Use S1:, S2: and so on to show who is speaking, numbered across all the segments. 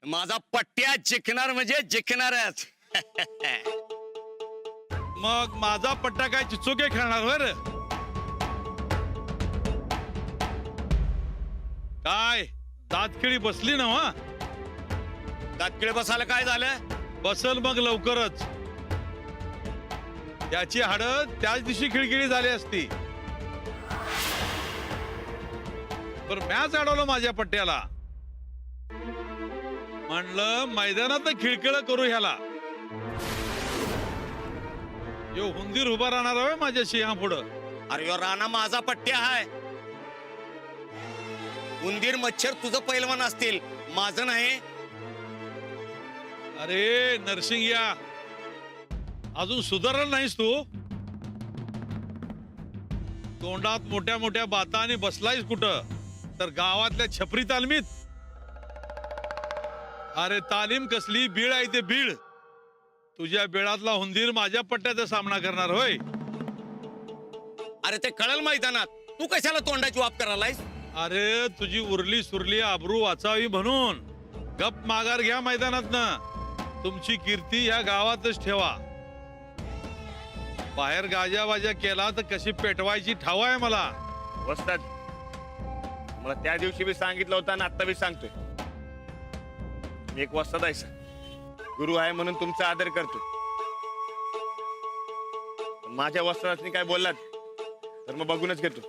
S1: माझा पट्ट्या जिंकणार म्हणजे जिंकणारच.
S2: मग माझा पट्टा काय चिचोके खेळणार वर काय दातखिळी बसली ना वा
S1: दातकिळे बसायला काय झालं?
S2: बसल मग लवकरच. त्याची हाडं त्याच दिवशी खिळखिळी झाली असती. पण मॅच अडवलं माझ्या पट्ट्याला. म्हणलं मैदानात खिळखिळ करू ह्याला. यो हुंदीर उभा राहणार आहे माझ्या सिंहा पुढं.
S1: अरे यो राणा माझा पट्ट्या आहे. उंदीर मच्छर तुझं पैलवान असतील, माझं नाही.
S2: अरे नरसिंग या अजून सुधारला नाहीस तू. तोंडात मोठ्या मोठ्या बाता आणि बसलायस कुठं तर गावातल्या छपरी तालमीत. अरे तालीम कसली बीळ आहे ते बीळ. तुझ्या बिळातला हुंदीर माझ्या पट्ट्याचा सामना करणार होय.
S1: अरे ते कळल मैदानात. तू कशाला तोंडाची वाप करायलायस?
S2: अरे तुझी उरली सुरली आबरू वाचावी म्हणून गप माघार घ्या मैदानातनं. तुमची कीर्ती ह्या गावातच ठेवा. बाहेर गाजावाजा केला तर कशी पेटवायची ठाव आहे मला.
S1: वस्ताद, मला त्या दिवशी बी सांगितलं होतं आणि आता बी सांगतोय. मी एक वस्ताद आहे सर. गुरु आहे म्हणून तुमचा आदर करतो. पण माझ्या वस्तादाने काय बोललात तर मग बघूनच घेतो.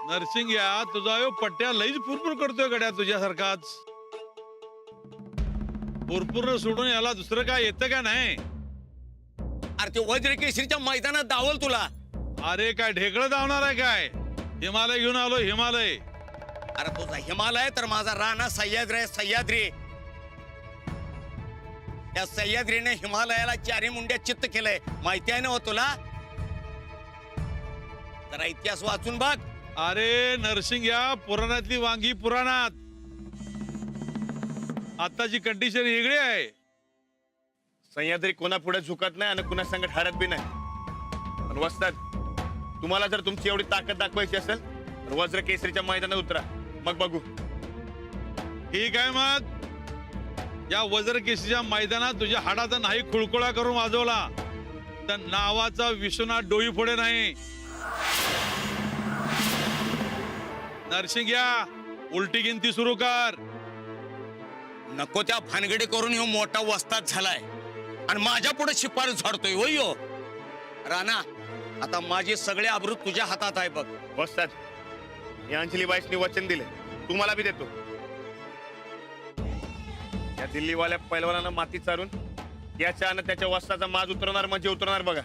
S2: नरसिंग या तुझा यो पट्ट्या लईच पुरपूर करतोय गड्या तुझ्यासारखाच. पुरपूर सोडून याला दुसरं काय येतं का नाही?
S1: अरे ते वज्र केसरीच्या मैदानात दावल तुला.
S2: अरे काय ढेकळं धावणार आहे काय? हिमालय घेऊन आलो हिमालय.
S1: अरे तुझा हिमालय तर माझा राणा सह्याद्री आहे, सह्याद्री. त्या सह्याद्रीने हिमालयाला चारी मुंड्या चित्त केलंय, माहिती आहे ना हो तुला? जरा इतिहास वाचून बघ.
S2: अरे नरसिंग या पुराणातली वांगी पुराणात. आताची कंडिशन वेगळी आहे.
S1: सह्याद्री कोणा पुढे झुकत नाही आणि कुणा संकट हरत बी नाही. पण वस्ताद, तुम्हाला जर तुमची एवढी ताकद दाखवायची असेल तर वज्र केसरीच्या मैदानात उतरा, मग बघू.
S2: ठीक आहे मग. या वज्र केसरीच्या मैदानात तुझ्या हाडाचा नाही खुळखुळा करून वाजवला तर नावाचा विश्वनाथ डोई पुढे नाही. नरसिंग या उलटी गिनती सुरू कर.
S1: नको त्या भानगडी करून ह्यो मोठा वस्ताद झालाय आणि माझ्या पुढे शिपारी झाडतोय. होय हो राणा, आता माझे सगळे आबरू तुझ्या हातात आहे बघ. वस्ताद, या अंजली बाईसनी वचन दिले, तुम्हाला बी देतो. या दिल्लीवाल्या पैलवानानं माती चारून याच्या आणि त्याच्या वस्ताचा माज उतरणार म्हणजे उतरणार बघा.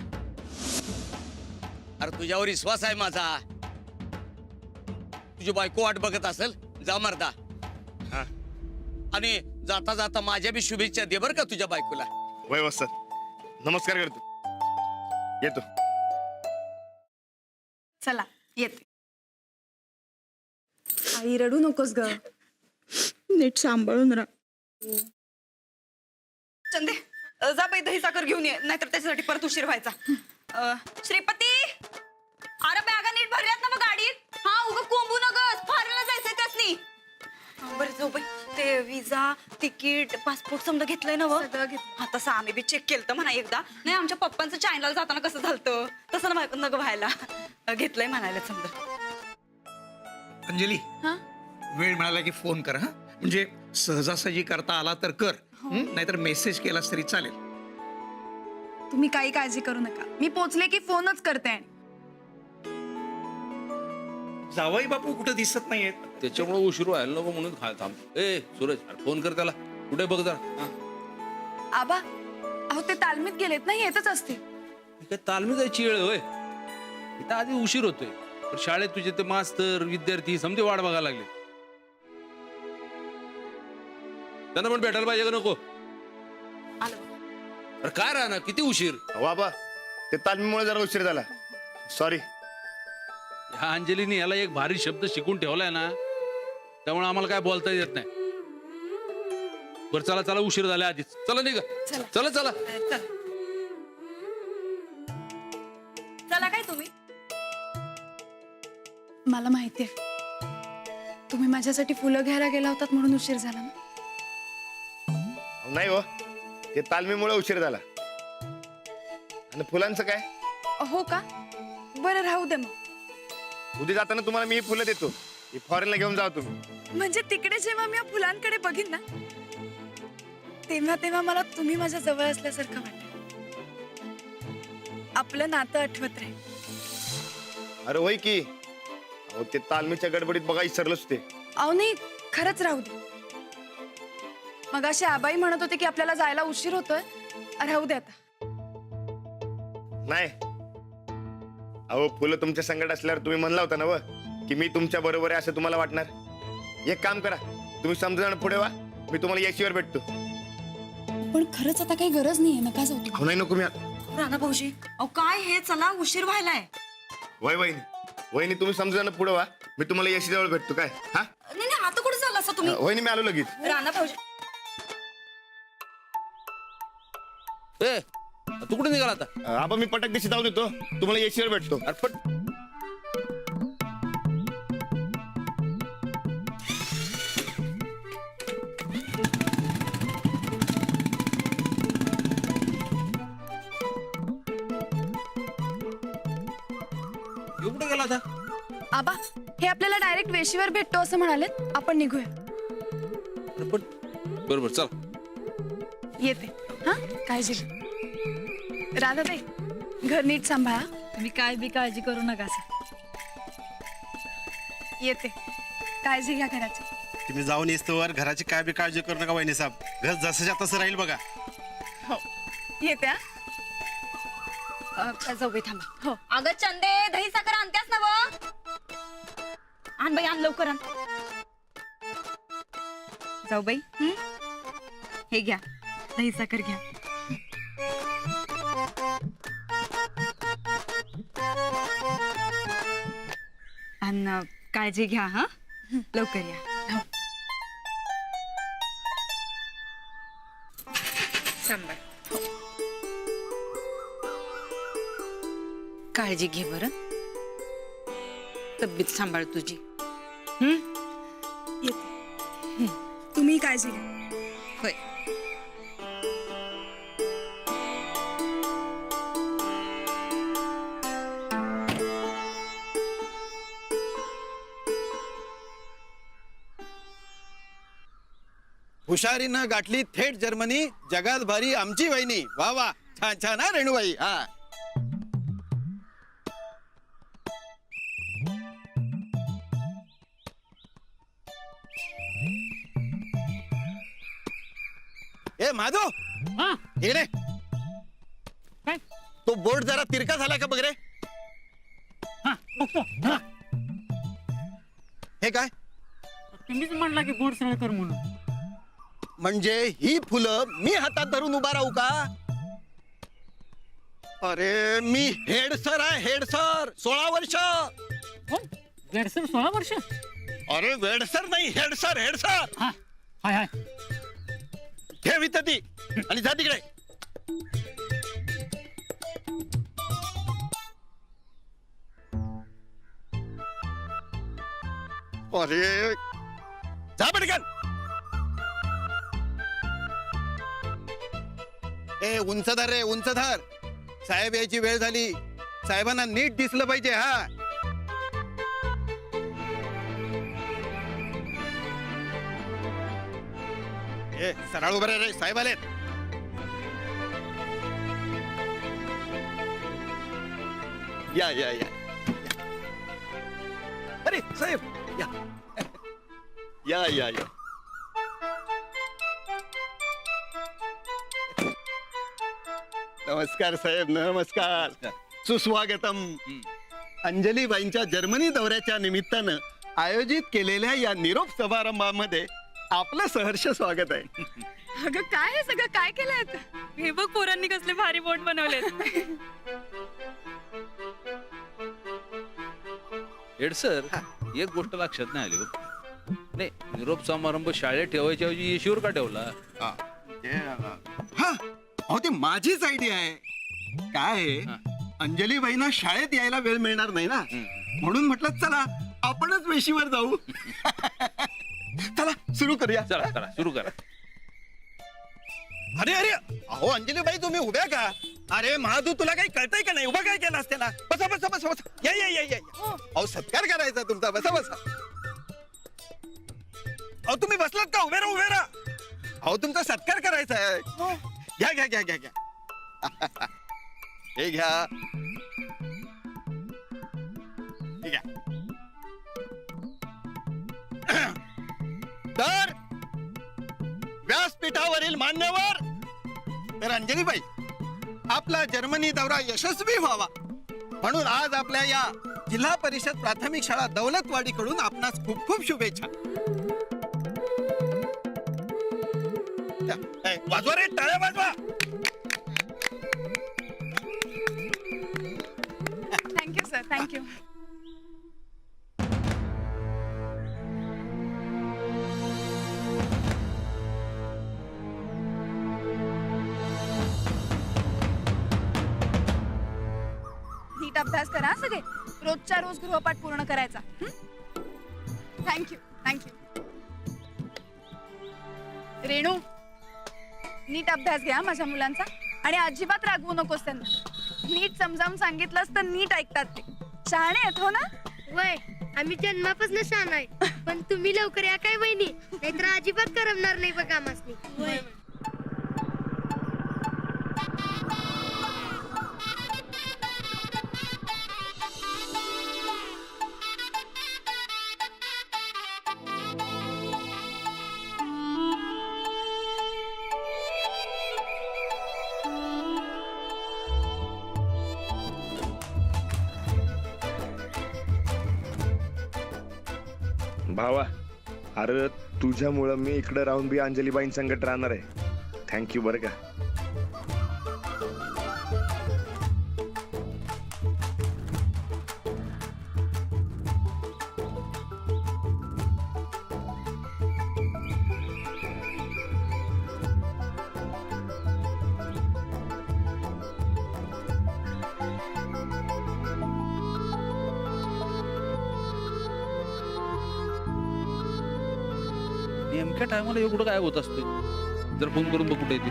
S1: अरे तुझ्यावर विश्वास आहे माझा. तुझी बायको वाट बघत असेल, जा मर्दा. हा, आणि जाता जाता माझ्या बी शुभेच्छा दे बर का तुझ्या बायकोला. वय वस्ताद, नमस्कार करतो, येतो.
S3: चला येते. आई रडू नकोस ग.
S4: नीट सांभाळून राहा.
S3: चंदे जा बाई दही साखर घेऊन ये, नाहीतर त्याच्यासाठी परत उशीर व्हायचा. श्रीपती, अरे बॅगा नीट भरल्यात ना मग गाडीत? हा उगा कोंबू नगस, फारायला जायचंय त्यासनी. बरं जाऊ बाई. ते विजा तिकीट पासपोर्ट समजा घेतलंय ना? हा तसं आम्ही बी चेक केलं म्हणा एकदा. नाही आमच्या पप्पांचं चायनाला जाताना कसं झालं तसं नग व्हायला. घेतलंय म्हणायला समजा.
S5: अंजली, वेळ मिळाला की फोन कर. हा म्हणजे सहजासहजी करता आला तर कर, नाहीतर मेसेज केलास तरी चालेल.
S3: तुम्ही काही काळजी करू नका, मी पोचले की फोनच करते.
S5: जावई बापू कुठं दिसत नाहीयेत.
S6: त्याच्यामुळे उशीर व्हायला नको म्हणून थांब. ए सूरज, फोन कर त्याला. कुठे बघ जरा.
S3: आबा, अहो ते तालमीत गेलेत ना, येतच असतील.
S6: काय तालमी जायची वेळ होय? इथं आधी उशीर होतोय, पण शाळेत तुझे ते मास्तर विद्यार्थी समजे वाट बघायला लागले. त्यांना पण भेटायला पाहिजे का नको? अरे काय राहणार, किती उशीर.
S1: बाबा, ते तालमीमुळे जरा उशीर झाला, सॉरी.
S6: ह्या अंजलीने याला एक भारी शब्द शिकून ठेवलाय ना, त्यामुळे आम्हाला काय बोलता येत नाही. बरं चला चला, उशीर झाला आधीच. चला निघा. चला चला
S3: चला चला. काय तुम्ही? मला माहितीये तुम्ही माझ्यासाठी फुलं घ्यायला गेला होतात म्हणून उशीर झाला ना.
S7: नाही हो, ते तालमीमुळे उशीर झाला. आणि फुलांचं काय?
S4: हो का? बरं राहू दे मग.
S7: उद्या जाताना तुम्हाला मी ही फुलं देतो. ही फॉरेनला घेऊन जा तुम्ही.
S4: म्हणजे तिकडे जेव्हा मी या फुलांकडे बघीन ना, तेव्हा तेव्हा मला तुम्ही माझ्या जवळ असल्यासारखं वाटेल. आपलं नातं आठवत राहील.
S7: अरे होय की. अहो ते तालमीच्या गडबडीत बघा विसरलोच ते.
S4: अहो नाही, खरंच राहू दे. मग अशी आबाई म्हणत होते की आपल्याला जायला उशीर होतोय. राहू दे आता.
S7: नाही, अहो फुलं तुमच्या संकट असल्यावर तुम्ही म्हणला होता ना व की मी तुमच्या बरोबर आहे असं तुम्हाला वाटणार. एक काम करा, तुम्ही समजा पुढे वा, मी तुम्हाला एसीवर भेटतो.
S4: पण खरंच आता काही गरज नाहीये, नका जाऊ.
S7: अहो नाही नको मी
S3: राणा भाऊजी अहो काय हे, चला उशीर व्हायलाय.
S7: वय वहिनी, वहिनी तुम्ही समजा पुढे वा, मी तुम्हाला एसी जवळ भेटतो. काय हा?
S3: नाही नाही, आता कुठे चालला असा तुम्ही?
S7: वहिनी मी आलो लगेच.
S3: राणा भाऊजी
S6: ए तू कुठे निघाला आता?
S7: आबा मी पटक दिशी जाऊ देतो, तुम्हाला एसीवर भेटतो.
S6: अरे पण ह्यो कुठे गेला आता?
S4: आबा, हे आपल्याला डायरेक्ट वेशीवर भेटतो असं म्हणालेत. आपण निघूया.
S6: अरे पण बरोबर चल.
S4: येते. हा, काळजी घे. राधाताई, घर नीट सांभाळा.
S3: तुम्ही काय बी काळजी करू नका.
S4: येते. काळजी घ्या घराची.
S8: तुम्ही जाऊन येस्तोवर घराची काय बी काळजी करू नका वहिनी साहेब. घर जसंच्या तसं राहील बघा.
S4: हो, येते. हा.
S3: जाऊ बाई थांबा.
S4: हो.
S3: अगं चंदे, दही साखर आणत्यास ना व? आण बाई, आण लवकर आण. जाऊ बाई, हे घ्या, दही साखर घ्या. अन्न काळजी घ्या. हा, लवकर या. सांभाळ. काळजी घे बरं. तब्येत सांभाळ तुझी.
S4: येते. तुम्ही काळजी घ्या.
S3: होय.
S8: हुशारीनं गाठली थेट जर्मनी, जगात भारी आमची वहिनी. वा वा, छान छान हा रेणुबाई. हा ए माधव, इकडे. तो बोर्ड जरा तिरका झाला का बघ रे. हे काय?
S9: तुम्हीच म्हणला की बोर्ड सरळ कर म्हणून.
S8: म्हणजे ही फुलं मी हातात धरून उभा राहू का? अरे मी हेड सर आहे, हेड सर. 16 वर्ष.
S9: वेडसर 16 वर्ष.
S8: अरे वेड सर नाही, हेड सर, हेड सर.
S9: हा, हाय हाय.
S8: ठेव इथं ती आणि जा तिकडे. अरे जा पटकन. ए उंच धर रे, उंच धर. साहेब यायची वेळ झाली. साहेबांना नीट दिसलं पाहिजे. हा ए सरळ उभं रे, साहेब आलेत. या या या. अरे साहेब या या या या. नमस्कार साहेब, नमस्कार. सुस्वागतम. अंजलीबाईंच्या जर्मनी दौऱ्याच्या निमित्तानं आयोजित केलेल्या या निरोप समारंभामध्ये आपलं सहर्ष स्वागत आहे.
S4: अगं काय हे सगळं काय केलंय?
S3: हे बघ पोरांनी कसले भारी बोट बनवलेत.
S6: हेड सर, एक गोष्ट लक्षात नाही आली बघ. नाही, निरोप समारंभ शाळेत ठेवायच्या ऐवजी येशीवर का ठेवला?
S8: हा अहो ते माझीच आयडिया आहे. काय आहे, अंजलीबाईंना शाळेत यायला वेळ मिळणार नाही ना, म्हणून म्हटलं चला आपणच वेशीवर जाऊ. चला सुरू करूया.
S6: चला चला सुरू करा.
S8: अरे अरे अहो अंजलीबाई तुम्ही उभ्या का? अरे महादू तुला काही कळतंय का नाही? उभा काय केला त्याला? बसा बसा बसा बसा. या या या या. अहो सत्कार करायचा तुमचा. बसा बसा. अहो तुम्ही बसलात का? उभे राहा उभे राहा. अहो तुमचा सत्कार करायचा आहे. घ्या घ्या घ्या घ्या घ्या. हे घ्या. हे घ्या. तर व्यासपीठावरील मान्यवर तर अंजलीबाई आपला जर्मनी दौरा यशस्वी व्हावा म्हणून आज आपल्या या जिल्हा परिषद प्राथमिक शाळा दौलतवाडीकडून आपणास खूप खूप शुभेच्छा. वाजवा रे टाळ्या वाजवा.
S4: Thank you sir thank you. नीट अभ्यास करा हा सगळे. रोजच्या रोज गृहपाठ पूर्ण करायचा. Thank you thank you. रेणू नीट अभ्यास घ्या माझ्या मुलांचा आणि अजिबात रागवू नकोस त्यांना. नीट समजावून सांगितलंस तर नीट ऐकतात ते. शहाणे आहेत हो ना?
S10: वय आम्ही जन्मापासून शान आहे पण तुम्ही लवकर या काय वहिनी नाहीतर अजिबात करमणार नाही बघा आम्हासनी. वय
S7: भावा, अरे तुझ्यामुळं मी इकडे राहून बी अंजलीबाईं संगत राहणार आहे. थँक्यू बरं का.
S6: नेमक्या टायमाला हे कुठं काय होत असते? जर फोन करून बघ कुठे येते.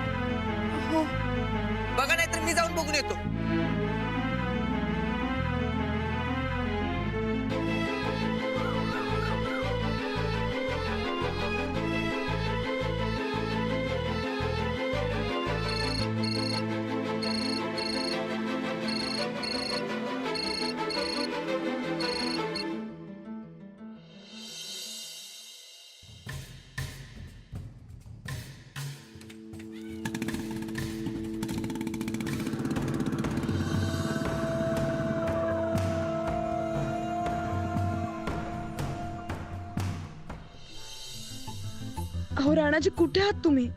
S4: हो.
S5: बघा नाही तर मी जाऊन बघून येतो.
S4: अहो राणाजी कुठे आहात तुम्ही?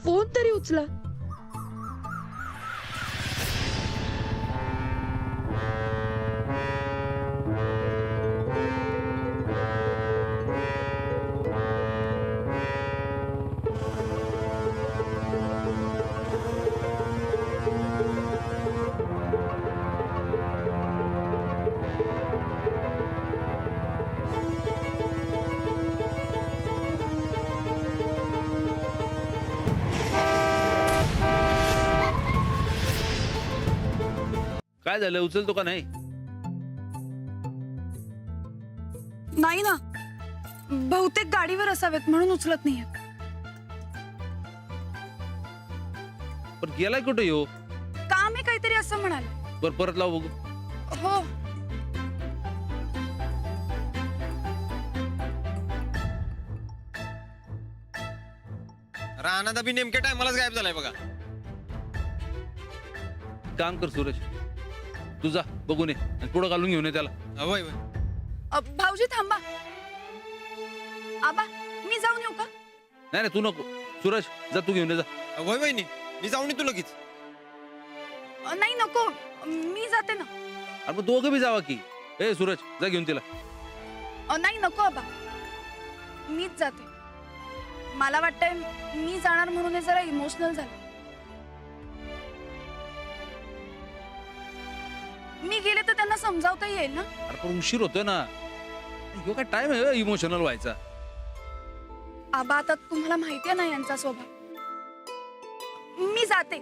S4: फोन तरी उचला.
S6: काय झालं? उचलतो का नाही?
S4: नाही ना, बहुतेक गाडीवर असावेत म्हणून उचलत नाहीये.
S6: पण गेलाय कुठे येऊ?
S4: काम आहे काहीतरी असं म्हणाले.
S6: बर परत लाव बघू.
S4: हो.
S11: राणा बी नेमक्या टायमालाच गायब झालाय बघा.
S6: काम कर सूरज, तू जा बघून ये आणि पुढं घालून घेऊन ये त्याला.
S11: वय
S4: भाऊजी थांबा. आबा मी जाऊन येऊ का?
S6: नाही नाही तू नको. सूरज जा तू घेऊन ये जा.
S11: वय वहिनी मी जाऊन येतो लगेच.
S4: नाही नको, मी जाते ना.
S6: अरे मग दोघं बी जावा की. ए सूरज जा घेऊन तिला.
S4: नाही नको आबा, मीच जाते. मला वाटतंय मी जाणार म्हणून हे जरा इमोशनल झालं. मी गेले तर त्यांना समजावता येईल ना.
S6: अरे पण उशीर होतोय ना. ह्यो काय टाइम आहे इमोशनल व्हायचा?
S4: आबा आता तुम्हाला माहितीये ना यांचा स्वभाव. मी जाते.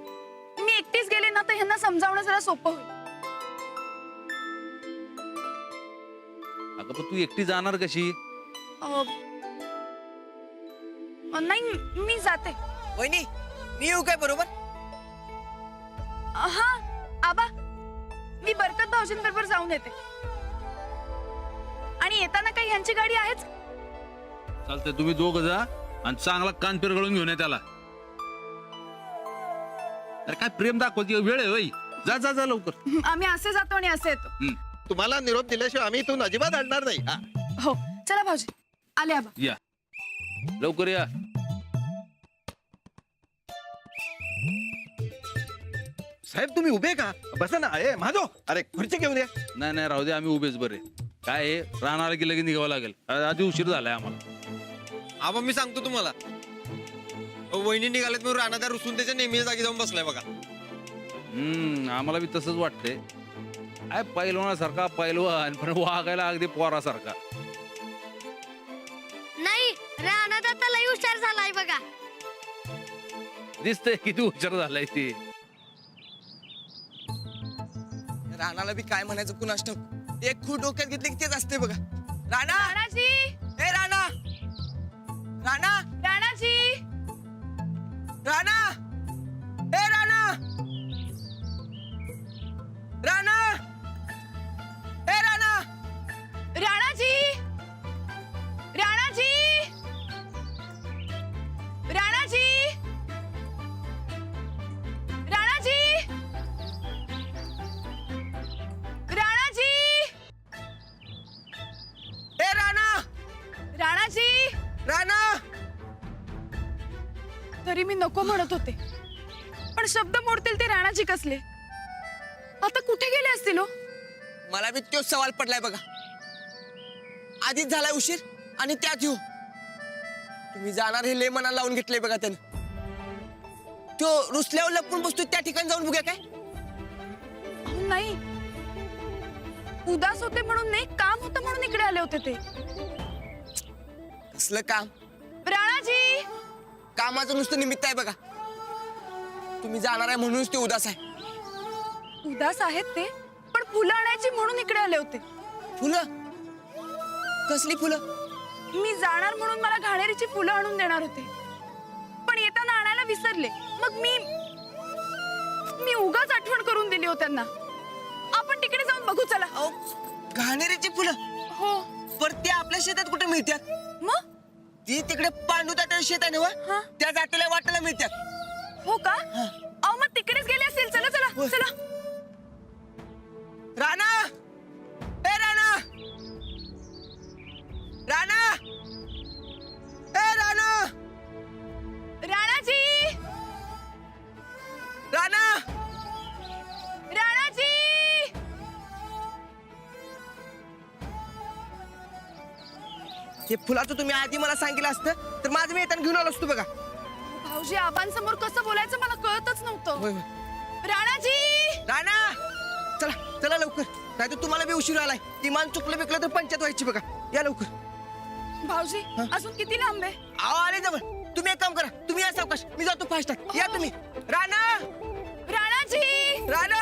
S4: मी एकटीच गेले ना तर ह्यांना समजावणं जरा सोपं होईल.
S6: अगं पण तू एकटी जाणार कशी?
S4: नाही मी जाते.
S11: वहिनी मी येऊ काय बरोबर?
S4: हा आबा, मी बरकत भाऊजींबरोबर जाऊन येते. आणि येताना काही ह्यांची गाडी आहेच.
S6: चालतंय, तुम्ही दोघं जा आणि चांगला कान पिरगळून घेऊन ये त्याला. अरे काय प्रेम दाखवते, वेळ आहे होय. जा जा जा लवकर.
S4: आम्ही असे जातो आणि असे येतो.
S8: तुम्हाला निरोप दिल्याशिवाय आम्ही इथून अजिबात आणणार नाही. हा.
S4: हो चला भाऊजी, आले आबा.
S6: या लवकर या.
S8: साहेब तुम्ही उभे का? बसा ना. माझो अरे खुर्ची घेऊन या.
S6: नाही नाही राहू दे, आम्ही उभेच बरे. काय आहे, राहणार की लगेच निघावं लागेल. आधी उशीर झालाय आम्हाला.
S11: आबा मी सांगतो तुम्हाला, वहिनी निघालेत म्हणून राणादार रुसून त्याच्या नेहमी जागी जाऊन बसलाय बघा.
S6: आम्हाला बी तसंच वाटतंय. काय पैलवानासारखा पैलवान पण वागायला अगदी पोरासारखा.
S10: नाही रानात आता लई हुशार झालाय बघा.
S6: दिसतंय किती हुशार झालाय ते.
S11: राणाला बी काय म्हणायचं कुणास ठाऊक. एक खूप डोक्यात घेतले की तेच असते बघा. राणा,
S4: राणाजी,
S11: ए राणा, राणा,
S4: राणाजी,
S11: राणा, ए राणा, राणा, ए राणा,
S4: राणाजी, राणाजी, राणाजी, राणाजी, राणाजी,
S11: ए राणा,
S4: राणाजी.
S11: राणा.
S4: तरी मी नको म्हणत होते, पण शब्द मोडतील ते राणाजी कसले. आता कुठे गेले असतील हो?
S11: मला बी तोच सवाल पडलाय बघा. आधीच झालाय उशीर आणि त्यात येऊ तुम्ही जाणार हे लय मनाला लावून घेतलंय बघा त्यानं. तो रुसल्यावर लपून बसतो त्या ठिकाणी जाऊन बघूया काय.
S4: अहो, नाही, उदास होते म्हणून नाही, काम होतं म्हणून इकडे आले होते ते.
S11: कसलं काम?
S4: राणाजी,
S11: कामाचं नुसतं निमित्त आहे बघा. तुम्ही जाणार आहे म्हणूनच ते उदास आहे.
S4: उदास आहेत ते, पण फुलं आणायची म्हणून इकडे आले होते.
S11: फुलं? कसली फुलं?
S4: मी जाणार म्हणून मला घाणेरीची फुलं आणून देणार होते, पण येताना आणायला विसरले. मग मी उगाच आठवण करून दिली हो त्यांना. आपण तिकडे जाऊन बघू चला.
S11: अहो, घाणेरीची फुलं?
S4: हो.
S11: पर ते आपल्या शेतात कुठे मिळतात?
S4: मग
S11: ती तिकडे पांडू तात्याचं शेत आहे ना,
S4: हा.
S11: त्या जातीला वाटायला मिळतात.
S4: हो का? अहो मग तिकडेच गेले असतील. चला चला चला.
S11: राणा, ए राणा, राणा, ए राणा,
S4: राणाजी,
S11: राणा,
S4: राणाजी.
S11: हे फुलाचं तुम्ही आधी मला सांगितलं असतं तर माझं मी येताना घेऊन आलो असतो बघा.
S4: भाऊजी, आबांसमोर कसं बोलायचं मला कळतच नव्हतं.
S11: होय होय.
S4: राणाजी,
S11: राणा, चला चला लवकर, नाही तर तुम्हाला बी उशीर आलाय. इमान चुकलं बिकलं तर पंचायत व्हायची बघा. या लवकर.
S4: भाऊजी अजून किती लांब आहे?
S11: आहो आले जवळ. तुम्ही एक काम करा, तुम्ही या सावकाश, मी जातो फास्टात. या तुम्ही. राणा,
S4: राणाजी,
S11: राणा,